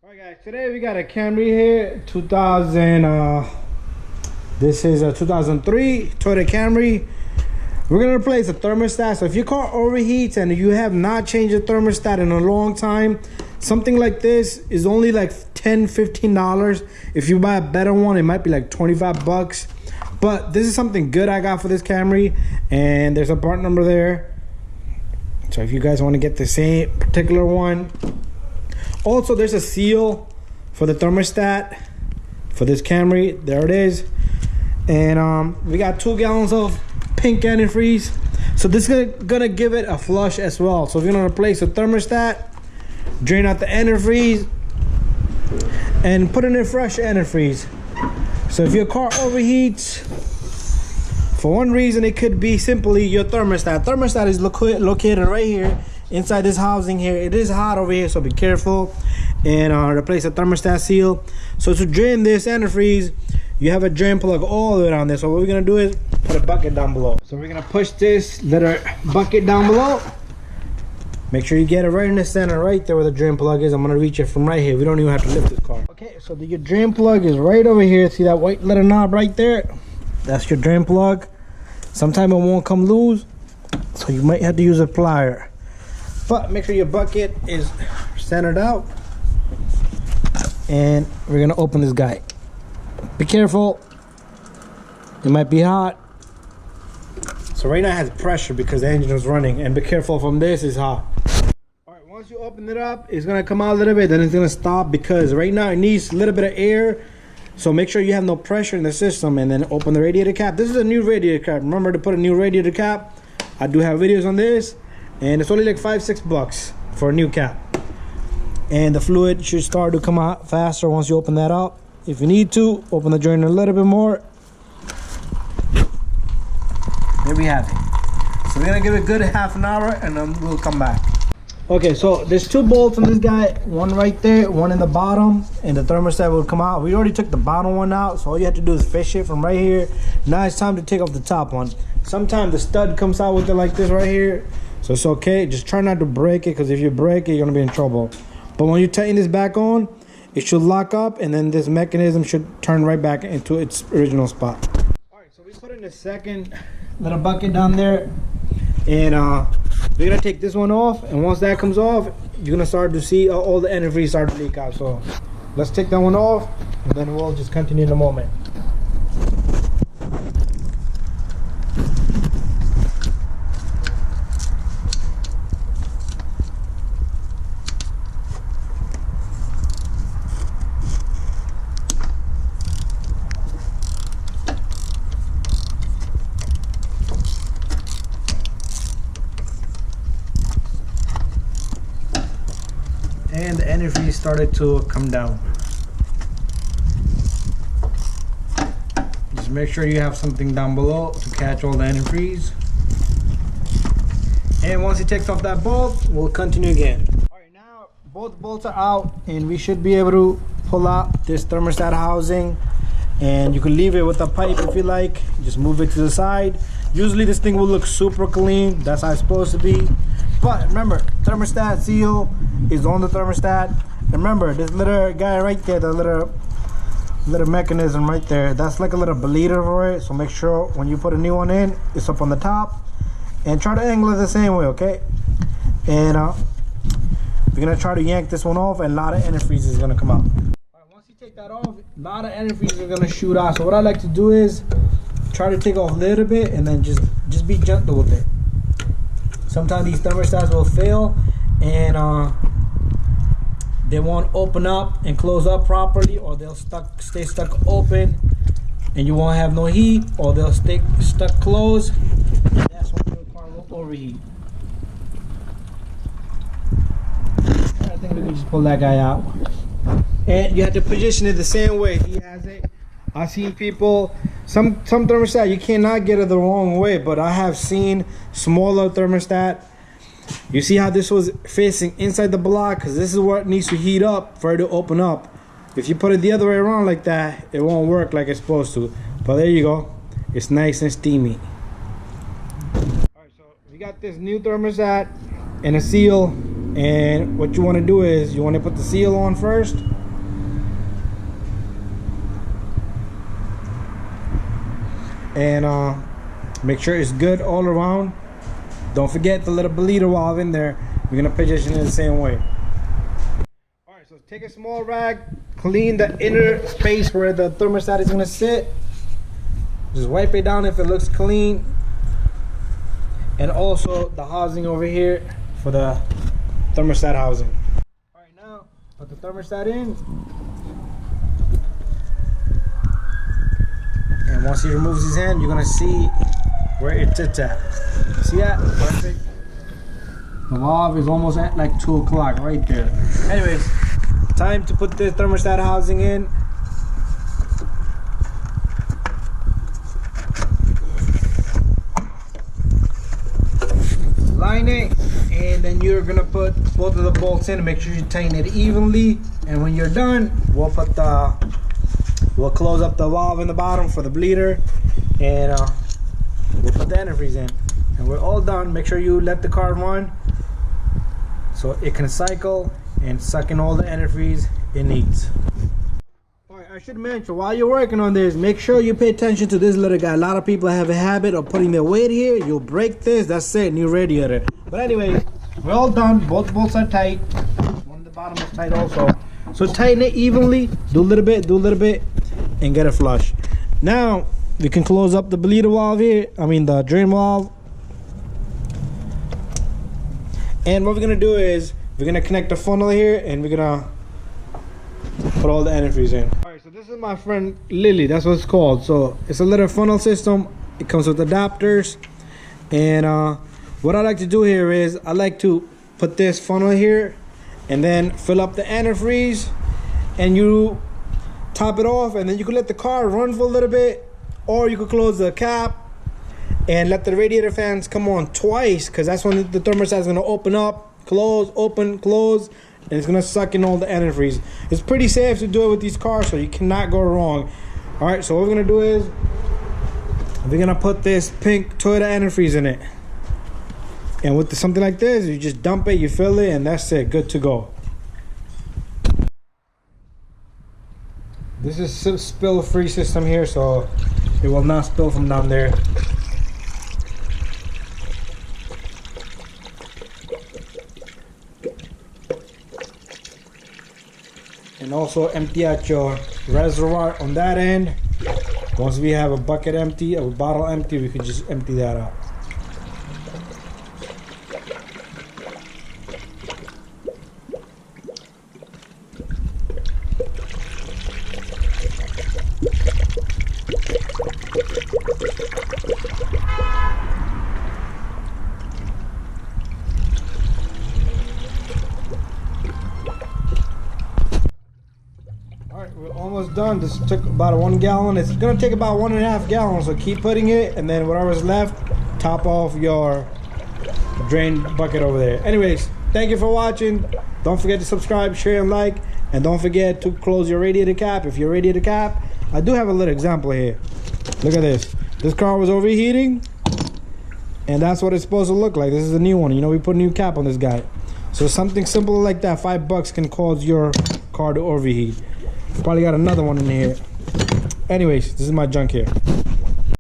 Alright guys, today we got a Camry here, 2000, this is a 2003 Toyota Camry. We're going to replace the thermostat. So if your car overheats and you have not changed the thermostat in a long time, something like this is only like $10-15. If you buy a better one, it might be like 25 bucks. But this is something good I got for this Camry, and there's a part number there. So if you guys want to get the same particular one. Also, there's a seal for the thermostat for this Camry. There it is. And we got 2 gallons of pink antifreeze. So this is gonna give it a flush as well. So if you're gonna replace the thermostat, drain out the antifreeze and put in a fresh antifreeze. So if your car overheats, for one reason, it could be simply your thermostat. Thermostat is located right here inside this housing here. It is hot over here, so be careful. And replace the thermostat seal. So to drain this antifreeze, you have a drain plug all the way down there. So what we're gonna do is put a bucket down below. So we're gonna push this little bucket down below. Make sure you get it right in the center, right there where the drain plug is. I'm gonna reach it from right here. We don't even have to lift this car. Okay, so your drain plug is right over here. See that white little knob right there? That's your drain plug. Sometimes it won't come loose, so you might have to use a plier. But make sure your bucket is centered out. And we're gonna open this guy. Be careful, it might be hot. So right now it has pressure because the engine is running, and be careful from this, is hot. All right, once you open it up, it's gonna come out a little bit, then it's gonna stop because right now it needs a little bit of air. So make sure you have no pressure in the system, and then open the radiator cap. This is a new radiator cap. Remember to put a new radiator cap. I do have videos on this, and it's only like $5-6 bucks for a new cap. And the fluid should start to come out faster once you open that up. If you need to, open the joint a little bit more. There we have it. So we're gonna give it a good half an hour, and then we'll come back. Okay, so there's 2 bolts on this guy, one right there, one in the bottom, and the thermostat will come out. We already took the bottom one out, so all you have to do is fish it from right here. Now it's time to take off the top one. Sometimes the stud comes out with it like this right here, so it's okay. Just try not to break it, because if you break it, you're gonna be in trouble. But when you tighten this back on, it should lock up, and then this mechanism should turn right back into its original spot. All right, so we put in the second little bucket down there, and we're gonna take this one off, and once that comes off, you're gonna start to see all the antifreeze start to leak out. So let's take that one off, and then we'll just continue in a moment. And the antifreeze started to come down. Just make sure you have something down below to catch all the antifreeze. And once it takes off that bolt, we'll continue again. All right, now both bolts are out, and we should be able to pull out this thermostat housing. And you can leave it with a pipe if you like. Just move it to the side. Usually this thing will look super clean. That's how it's supposed to be. But remember, thermostat seal is on the thermostat. Remember, this little guy right there, the little mechanism right there, that's like a little bleeder for it. So make sure when you put a new one in, it's up on the top. And try to angle it the same way, okay? And we're gonna try to yank this one off, and a lot of antifreeze is gonna come out. All right, once you take that off, a lot of antifreeze is gonna shoot out. So what I like to do is try to take off a little bit, and then just be gentle with it. Sometimes these thermostats will fail, and they won't open up and close up properly, or they'll stay stuck open, and you won't have no heat, or they'll stay stuck closed. And that's when your car will overheat. I think we can just pull that guy out, and you have to position it the same way he has it. I've seen people, some thermostat you cannot get it the wrong way, but I have seen smaller thermostat. You see how this was facing inside the block, because this is what needs to heat up for it to open up. If you put it the other way around like that, it won't work like it's supposed to. But there you go, it's nice and steamy. All right, so we got this new thermostat and a seal And what you want to do is you want to put the seal on first. And make sure it's good all around. Don't forget the little bleeder valve in there. We're gonna position it the same way. All right, so take a small rag, clean the inner space where the thermostat is gonna sit. Just wipe it down if it looks clean. And also the housing over here for the thermostat housing. All right, now put the thermostat in. And once he removes his hand, you're gonna see where it sits at. See that? Perfect. The valve is almost at like 2 o'clock right there. Anyways, time to put this thermostat housing in. Line it, and then you're gonna put both of the bolts in and make sure you tighten it evenly. And when you're done, we'll close up the valve in the bottom for the bleeder, and we'll put the antifreeze in. And we're all done. Make sure you let the car run so it can cycle and suck in all the antifreeze it needs. Alright, I should mention, while you're working on this, make sure you pay attention to this little guy. A lot of people have a habit of putting their weight here. You'll break this, that's it, new radiator. But anyways, we're all done. Both bolts are tight. One at the bottom is tight also. So tighten it evenly, do a little bit, and get it flush. Now, we can close up the bleeder valve here, the drain valve. And what we're gonna do is, we're gonna connect the funnel here, and we're gonna put all the antifreeze in. Alright, so this is my friend Lily, that's what it's called. So it's a little funnel system. It comes with adapters. And what I like to do here is, I like to put this funnel here, and then fill up the antifreeze, and you top it off, and then you can let the car run for a little bit, or you could close the cap and let the radiator fans come on twice, because that's when the thermostat is going to open up, close, open, close, and it's going to suck in all the antifreeze. It's pretty safe to do it with these cars, so you cannot go wrong. All right, so what we're going to do is we're going to put this pink Toyota antifreeze in it. And with something like this, you just dump it, you fill it, and that's it, good to go. This is a spill-free system here, so it will not spill from down there. And also empty out your reservoir on that end. Once we have a bucket empty, a bottle empty, we can just empty that out. We're almost done. This took about 1 gallon. It's gonna take about 1.5 gallons, so keep putting it, and then whatever's left, top off your drain bucket over there. Anyways, thank you for watching. Don't forget to subscribe, share, and like, and don't forget to close your radiator cap. If your radiator cap, I do have a little example here. Look at this. This car was overheating, and that's what it's supposed to look like. This is a new one. You know, we put a new cap on this guy. So something simple like that, $5 can cause your car to overheat. Probably got another one in here. Anyways, this is my junk here.